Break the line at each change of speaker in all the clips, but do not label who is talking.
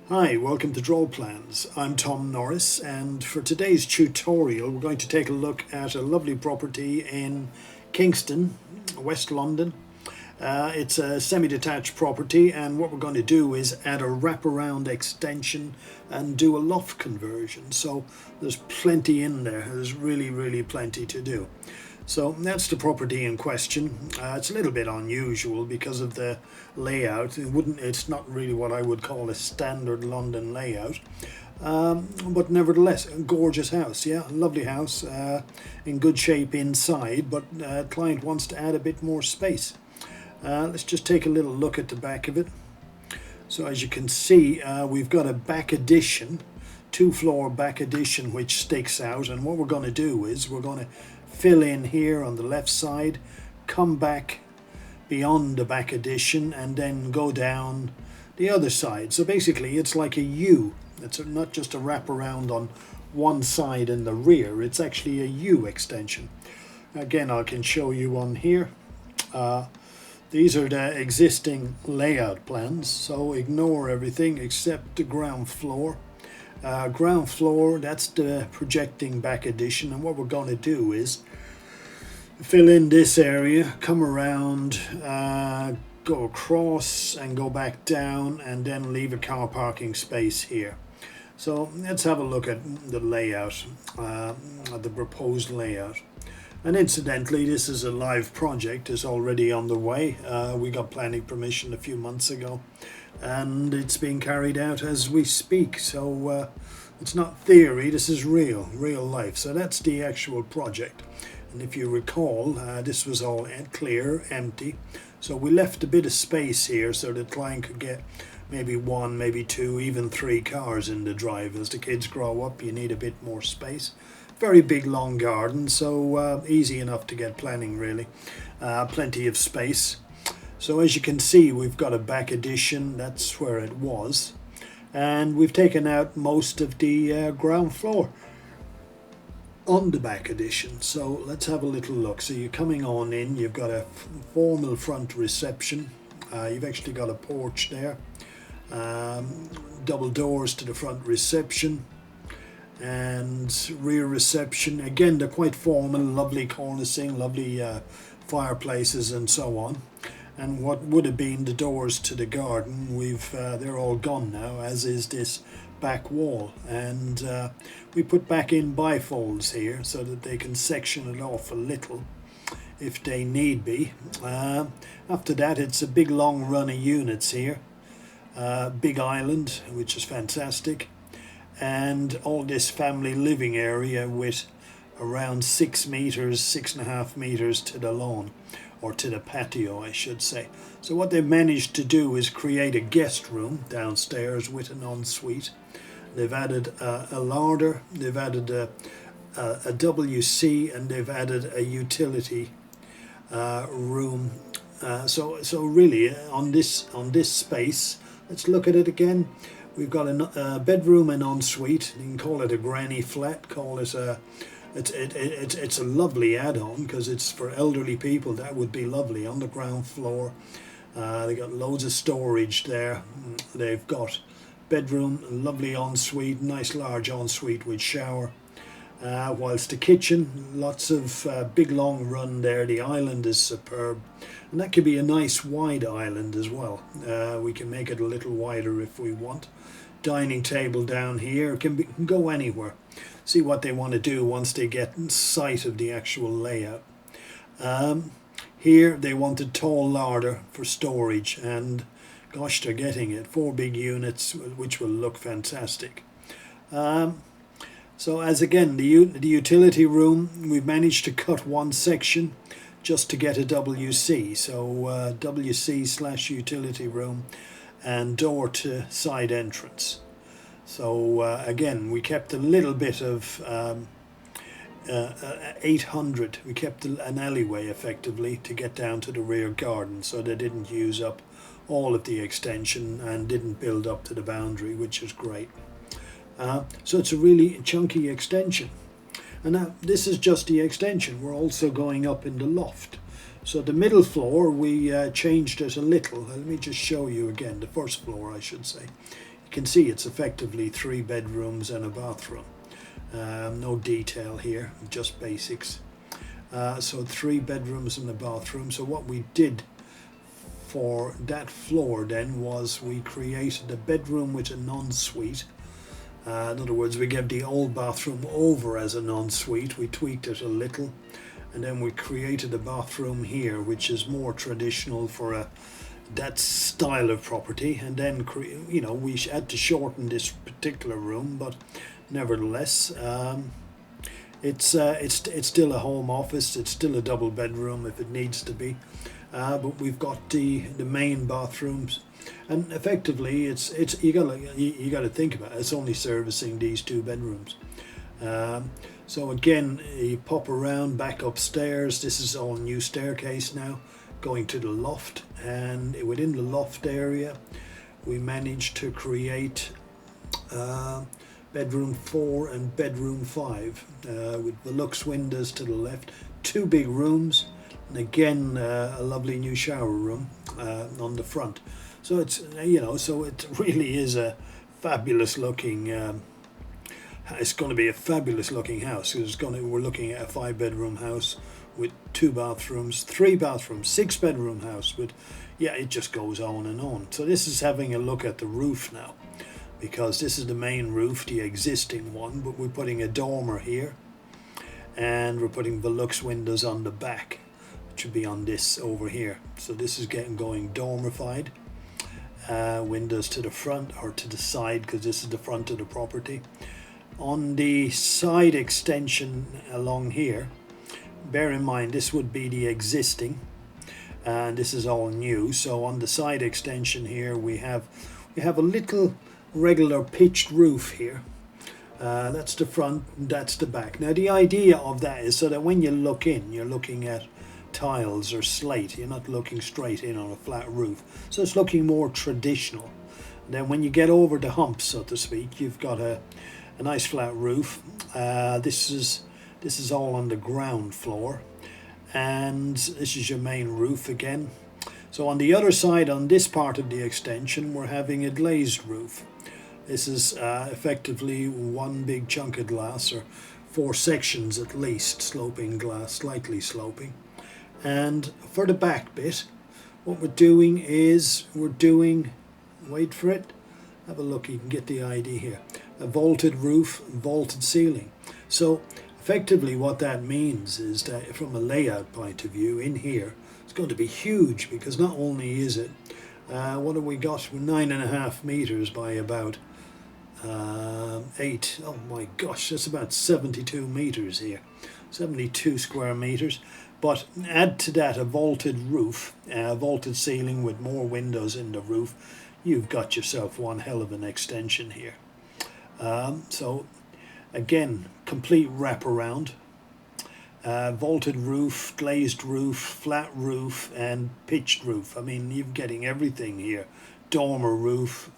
Hi, welcome to Draw Plans. I'm Tom Norris, and for today's tutorial we're going to take a look at a lovely property in Kingston, West London. It's a semi-detached property, and what we're going to do is add a wraparound extension and do a loft conversion. So there's plenty in there. There's really plenty to do. So that's the property in question. It's a little bit unusual because of the layout. It's not really what I would call a standard London layout. But nevertheless, a gorgeous house. Yeah, lovely house, in good shape inside, but client wants to add a bit more space. Let's just take a little look at the back of it. So as you can see, we've got a back addition, 2-floor back addition, which sticks out, and what we're going to do is we're going to fill in here on the left side, come back beyond the back addition, and then go down the other side. So basically it's like a U. It's not just a wraparound on one side in the rear, it's actually a U extension. Again, I can show you on here. These are the existing layout plans, so ignore everything except the ground floor. Ground floor, that's the projecting back addition, and what we're going to do is fill in this area, come around, go across and go back down, and then leave a car parking space here. So let's have a look at the layout, the proposed layout. And incidentally, this is a live project. It's already on the way. We got planning permission a few months ago, and it's being carried out as we speak. So it's not theory, this is real life. So that's the actual project. And if you recall, this was all clear, empty. So we left a bit of space here so the client could get maybe 1, maybe 2, even 3 cars in the drive. As the kids grow up, you need a bit more space. Very big long garden, so easy enough to get planning really. Plenty of space. So as you can see, we've got a back addition, that's where it was. And we've taken out most of the ground floor on the back addition. So let's have a little look. So you're coming on in, you've got a formal front reception. You've actually got a porch there. Double doors to the front reception. And rear reception, again they're quite formal, lovely cornicing, lovely fireplaces and so on. And what would have been the doors to the garden, they're all gone now, as is this back wall. And we put back in bifolds here so that they can section it off a little if they need be. After that, it's a big long run of units here, big island, which is fantastic. And all this family living area with around 6 meters, 6.5 meters to the lawn, or to the patio I should say. So what they've managed to do is create a guest room downstairs with an ensuite. They've added a larder, they've added a WC, and they've added a utility room. So really on this space, let's look at it again. We've got a bedroom and ensuite. You can call it a granny flat. Call it it's a lovely add-on because it's for elderly people. That would be lovely on the ground floor. They got loads of storage there. They've got bedroom, lovely ensuite, nice large ensuite with shower. Whilst the kitchen, lots of big long run there. The island is superb, and that could be a nice wide island as well. We can make it a little wider if we want. Dining table down here, can go anywhere. See what they want to do once they get sight of the actual layout. Here they wanted tall larder for storage, and gosh, they're getting it. 4 big units, which will look fantastic. So as again, the utility room, we've managed to cut one section just to get a WC. So WC/utility room and door to side entrance. So again, we kept a little bit of 800. We kept an alleyway effectively to get down to the rear garden, so they didn't use up all of the extension and didn't build up to the boundary, which is great. So it's a really chunky extension. And now this is just the extension. We're also going up in the loft. So the middle floor, we changed it a little. Let me just show you again, the first floor I should say. You can see it's effectively 3 bedrooms and a bathroom. No detail here, just basics. So 3 bedrooms and a bathroom. So what we did for that floor then was we created a bedroom with an ensuite. In other words, we gave the old bathroom over as an ensuite. We tweaked it a little, and then we created a bathroom here, which is more traditional for that style of property. And then, you know, we had to shorten this particular room, but nevertheless, it's still a home office. It's still a double bedroom if it needs to be. But we've got the main bathrooms, and effectively it's you gotta think about it. It's only servicing these 2 bedrooms. So again, you pop around back upstairs. This is all new staircase now, going to the loft, and within the loft area, we managed to create bedroom 4 and bedroom 5 with the Lux windows to the left, 2 big rooms. And again, a lovely new shower room on the front. So it's, you know, so it really is a fabulous looking. It's going to be a fabulous looking house. We're looking at a 5-bedroom house with 2 bathrooms, 3 bathrooms, 6-bedroom house. But yeah, it just goes on and on. So this is having a look at the roof now, because this is the main roof, the existing one. But we're putting a dormer here, and we're putting the Lux windows on the back. Should be on this over here. So this is going dormified. Windows to the front or to the side, because this is the front of the property. On the side extension along here, bear in mind this would be the existing, and this is all new. So on the side extension here, we have a little regular pitched roof here. That's the front, that's the back. Now the idea of that is so that when you look in, you're looking at tiles or slate. You're not looking straight in on a flat roof. So it's looking more traditional. And then when you get over the hump, so to speak, you've got a nice flat roof. This is all on the ground floor, and this is your main roof again. So on the other side, on this part of the extension, we're having a glazed roof. This is effectively one big chunk of glass, or 4 sections at least, sloping glass, slightly sloping. And for the back bit, what we're doing is wait for it, have a look, you can get the idea here. A vaulted roof, vaulted ceiling. So effectively what that means is that from a layout point of view, in here, it's going to be huge, because not only is it, what have we got? 9.5 meters by about 8. Oh my gosh, that's about 72 meters here. 72 square meters. But add to that a vaulted roof, a vaulted ceiling with more windows in the roof, you've got yourself one hell of an extension here. So again, complete wraparound, vaulted roof, glazed roof, flat roof, and pitched roof. I mean, you're getting everything here. Dormer roof,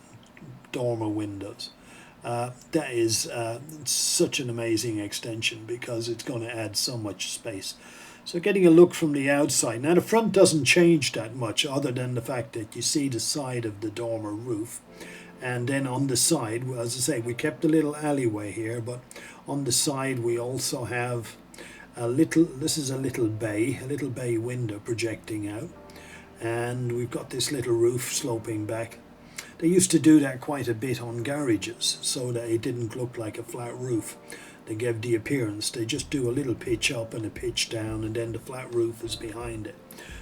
dormer windows. That is such an amazing extension, because it's going to add so much space. So getting a look from the outside. Now the front doesn't change that much, other than the fact that you see the side of the dormer roof. And then on the side, well, as I say, we kept a little alleyway here, but on the side we also have a little, this is a little bay window projecting out. And we've got this little roof sloping back. They used to do that quite a bit on garages, so that it didn't look like a flat roof. They gave the appearance. They just do a little pitch up and a pitch down, and then the flat roof is behind it.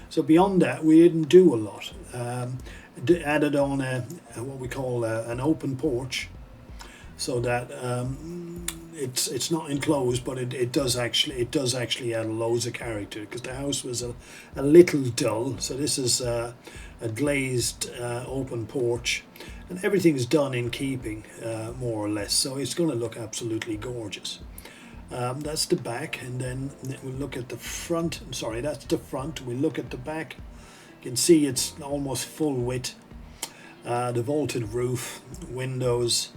So beyond that, we didn't do a lot. Added on what we call an open porch, so that it's not enclosed, but it does actually add loads of character, because the house was a little dull. So this is a glazed open porch, and everything's done in keeping, more or less. So it's going to look absolutely gorgeous. That's the back, and then we look at the front. I'm sorry, that's the front. We look at the back. You can see it's almost full width. The vaulted roof, windows,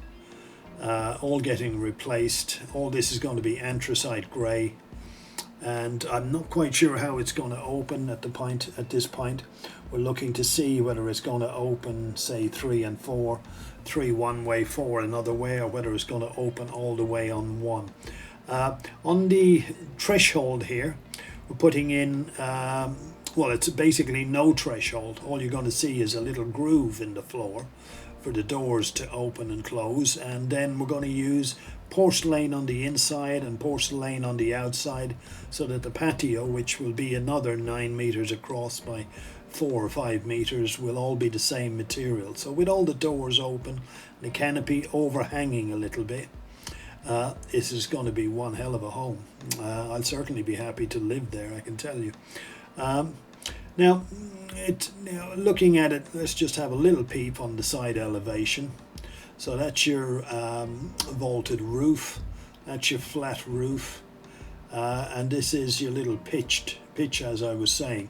all getting replaced. All this is going to be anthracite grey. and I'm not quite sure how it's going to open at this point. We're looking to see whether it's going to open, say, 3 and 4, 3 one way, 4 another way, or whether it's going to open all the way on one. On the threshold here, we're putting in, well, it's basically no threshold. All you're going to see is a little groove in the floor for the doors to open and close, and then we're going to use porcelain on the inside and porcelain on the outside, so that the patio, which will be another 9 meters across by 4 or 5 meters, will all be the same material. So with all the doors open, the canopy overhanging a little bit, this is going to be one hell of a home. I'll certainly be happy to live there, I can tell you. Now, looking at it, let's just have a little peep on the side elevation. So that's your vaulted roof, that's your flat roof, and this is your little pitch, as I was saying.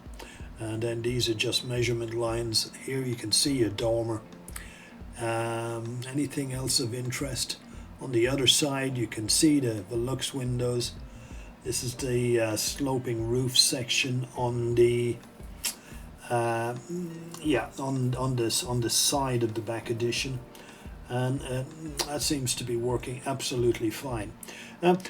And then these are just measurement lines. Here you can see a dormer. Anything else of interest? On the other side, you can see the Velux windows. This is the sloping roof section on the on the side of the back addition, and that seems to be working absolutely fine.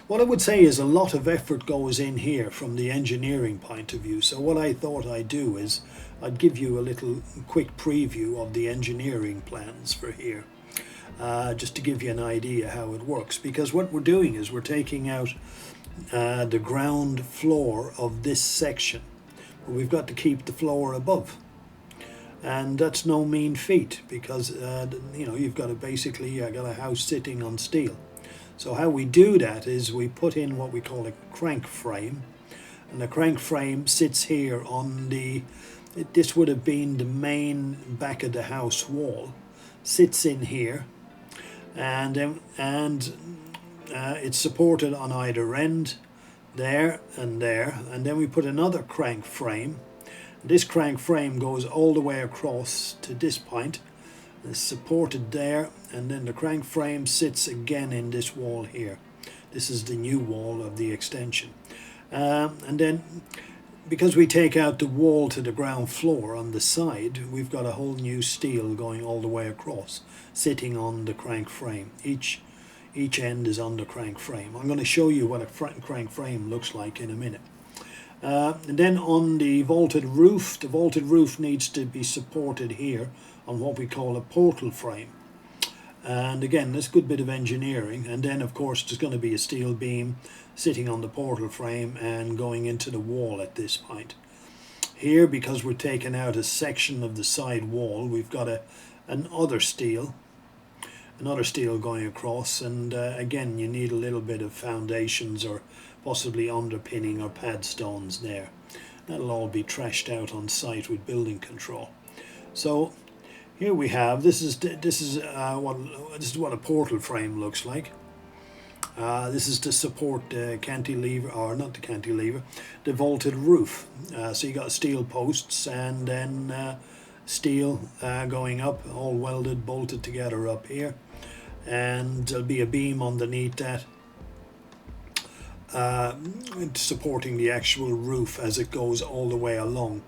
What I would say is a lot of effort goes in here from the engineering point of view. So what I thought I'd do is I'd give you a little quick preview of the engineering plans for here. Just to give you an idea how it works, because what we're doing is we're taking out the ground floor of this section, but we've got to keep the floor above, and that's no mean feat, because you've got to basically got a house sitting on steel. So how we do that is we put in what we call a crank frame, and the crank frame sits here on this would have been the main back of the house wall, sits in here, and it's supported on either end, there and there, and then we put another crank frame. This crank frame goes all the way across to this point, it's supported there, and then the crank frame sits again in this wall here. This is the new wall of the extension, and then because we take out the wall to the ground floor on the side, we've got a whole new steel going all the way across, sitting on the crank frame. Each end is on the crank frame. I'm going to show you what a crank frame looks like in a minute. And then on the vaulted roof needs to be supported here on what we call a portal frame. And again, there's a good bit of engineering. And then of course there's going to be a steel beam sitting on the portal frame and going into the wall at this point. Here, because we're taking out a section of the side wall, we've got another steel going across, and again you need a little bit of foundations or possibly underpinning or pad stones there. That'll all be trashed out on site with building control. So here we have, this is what a portal frame looks like. This is to support the cantilever, or not the cantilever, the vaulted roof. So you got steel posts and then steel going up, all welded, bolted together up here, and there'll be a beam underneath that supporting the actual roof as it goes all the way along,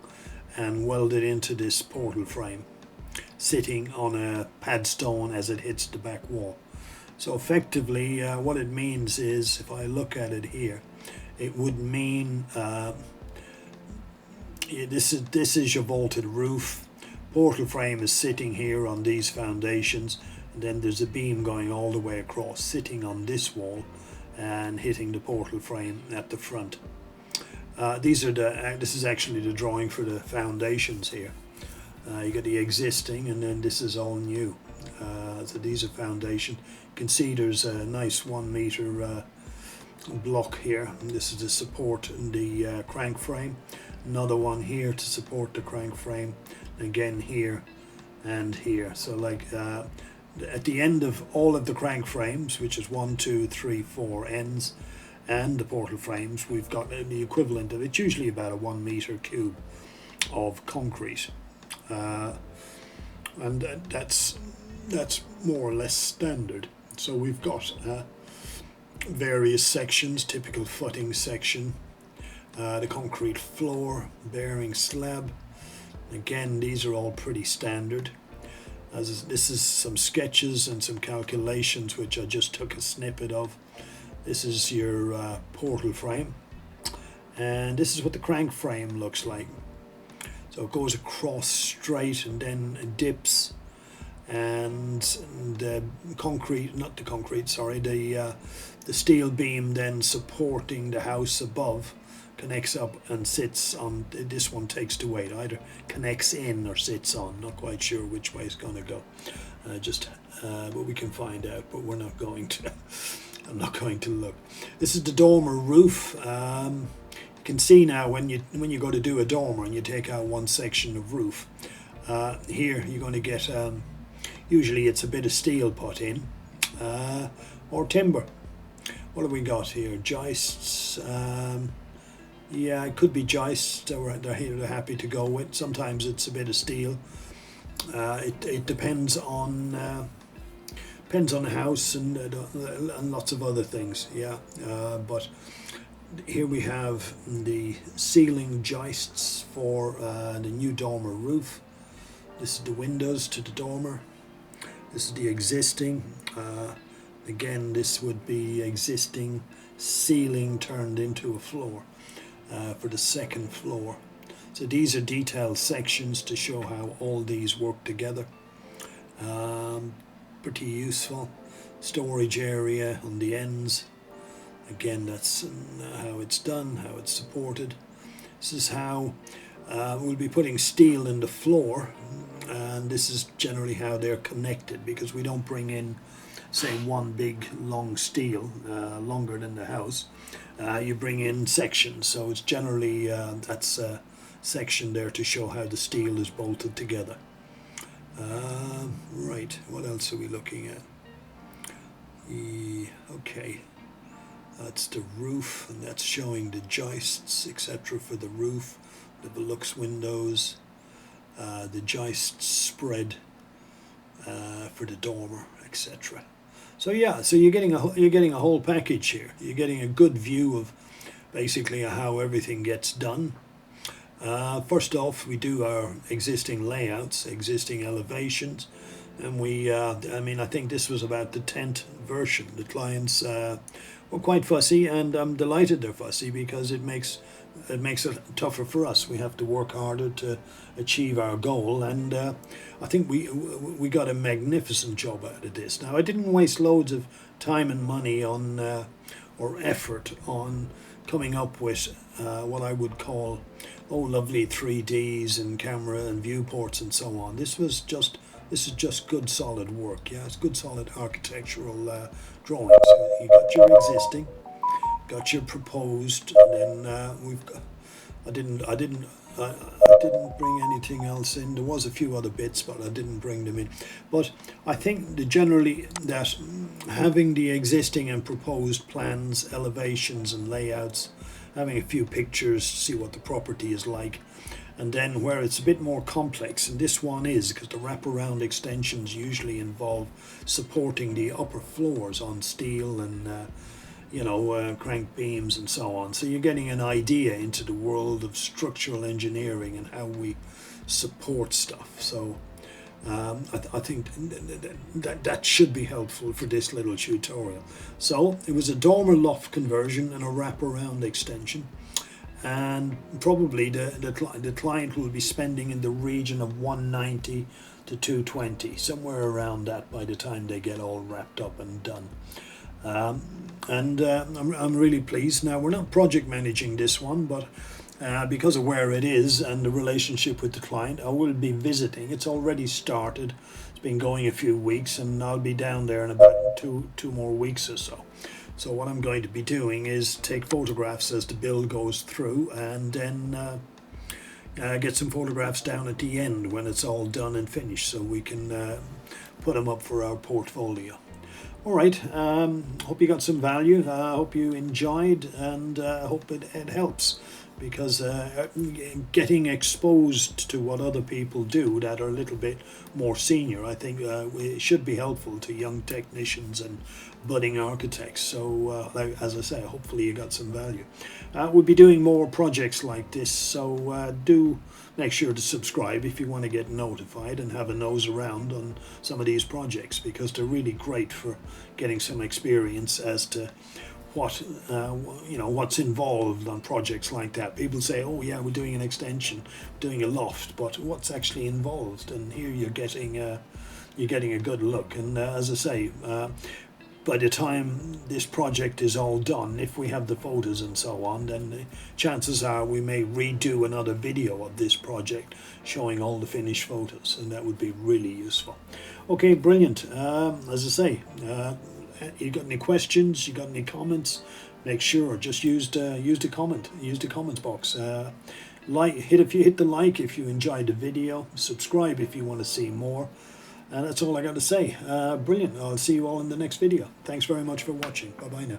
and welded into this portal frame, sitting on a pad stone as it hits the back wall. So effectively what it means is, if I look at it here, it would mean this is your vaulted roof, portal frame is sitting here on these foundations, and then there's a beam going all the way across, sitting on this wall and hitting the portal frame at the front. This is actually the drawing for the foundations here. You got the existing, and then this is all new. So these are foundation. You can see there's a nice 1 meter block here, and this is to support the crank frame. Another one here to support the crank frame. Again here and here. So like at the end of all of the crank frames, which is 1, 2, 3, 4 ends, and the portal frames, we've got the equivalent of, it's usually about a 1 meter cube of concrete, and that's more or less standard. So we've got various sections, typical footing section, The concrete floor, bearing slab. Again, these are all pretty standard. This is some sketches and some calculations which I just took a snippet of. This is your portal frame, and this is what the crank frame looks like. So it goes across straight and then it dips, and the the steel beam then supporting the house above connects up and sits on. This one takes the weight, either connects in or sits on. Not quite sure which way it's going to go. But we can find out. But we're not going to. I'm not going to look. This is the dormer roof. You can see now when you go to do a dormer and you take out one section of roof. Here you're going to get. Usually it's a bit of steel put in, or timber. What have we got here? Joists. Yeah, it could be joists they're happy to go with. Sometimes it's a bit of steel. It depends on the house and lots of other things. Yeah, but here we have the ceiling joists for the new dormer roof. This is the windows to the dormer. This is the existing. Again, this would be existing ceiling turned into a floor. For the second floor. So these are detailed sections to show how all these work together. Pretty useful. Storage area on the ends. Again, that's how it's done, how it's supported. This is how we'll be putting steel in the floor, and this is generally how they're connected, because we don't bring in, say, one big long steel longer than the house. You bring in sections, so it's generally that's a section there to show how the steel is bolted together. Right, what else are we looking at? Okay, that's the roof, and that's showing the joists, etc. for the roof, the Velux windows, the joists spread for the dormer, etc. So yeah, so you're getting a whole package here. You're getting a good view of basically how everything gets done. First off, we do our existing layouts, existing elevations, and I think this was about the 10th version. The clients were quite fussy, and I'm delighted they're fussy, because it makes it tougher for us. We have to work harder to achieve our goal, and I think we got a magnificent job out of this. Now, I didn't waste loads of time and money on or effort on coming up with what I would call lovely 3Ds and camera and viewports and so on. This is just good solid work. Yeah, it's good solid architectural drawings. You got your existing, got your proposed, and then we've got. I didn't bring anything else in. There was a few other bits, but I didn't bring them in. But I think generally that having the existing and proposed plans, elevations and layouts, having a few pictures to see what the property is like, and then where it's a bit more complex, and this one is, because the wraparound extensions usually involve supporting the upper floors on steel and crank beams and so on. So you're getting an idea into the world of structural engineering and how we support stuff. So I think that should be helpful for this little tutorial. So it was a dormer loft conversion and a wraparound extension, and probably the client will be spending in the region of 190 to 220, somewhere around that by the time they get all wrapped up and done. I'm really pleased. Now, we're not project managing this one, but because of where it is and the relationship with the client, I will be visiting. It's already started. It's been going a few weeks, and I'll be down there in about two more weeks or so. So what I'm going to be doing is take photographs as the build goes through, and then get some photographs down at the end when it's all done and finished, so we can put them up for our portfolio. All right, hope you got some value. Hope you enjoyed, and hope it helps. because getting exposed to what other people do that are a little bit more senior, I think it should be helpful to young technicians and budding architects. So like, as I say, hopefully you got some value. We'll be doing more projects like this, so do make sure to subscribe if you want to get notified and have a nose around on some of these projects, because they're really great for getting some experience as to what what's involved on projects like that. People say, oh yeah, we're doing an extension, doing a loft, but what's actually involved? And here you're getting a good look. And as I say, by the time this project is all done, if we have the photos and so on, then the chances are we may redo another video of this project showing all the finished photos, and that would be really useful. Okay, brilliant. As I say, you got any questions, you got any comments, make sure just use the comments box. Hit the like if you enjoyed the video, subscribe if you want to see more. And that's all I got to say. Brilliant. I'll see you all in the next video. Thanks very much for watching. Bye bye now.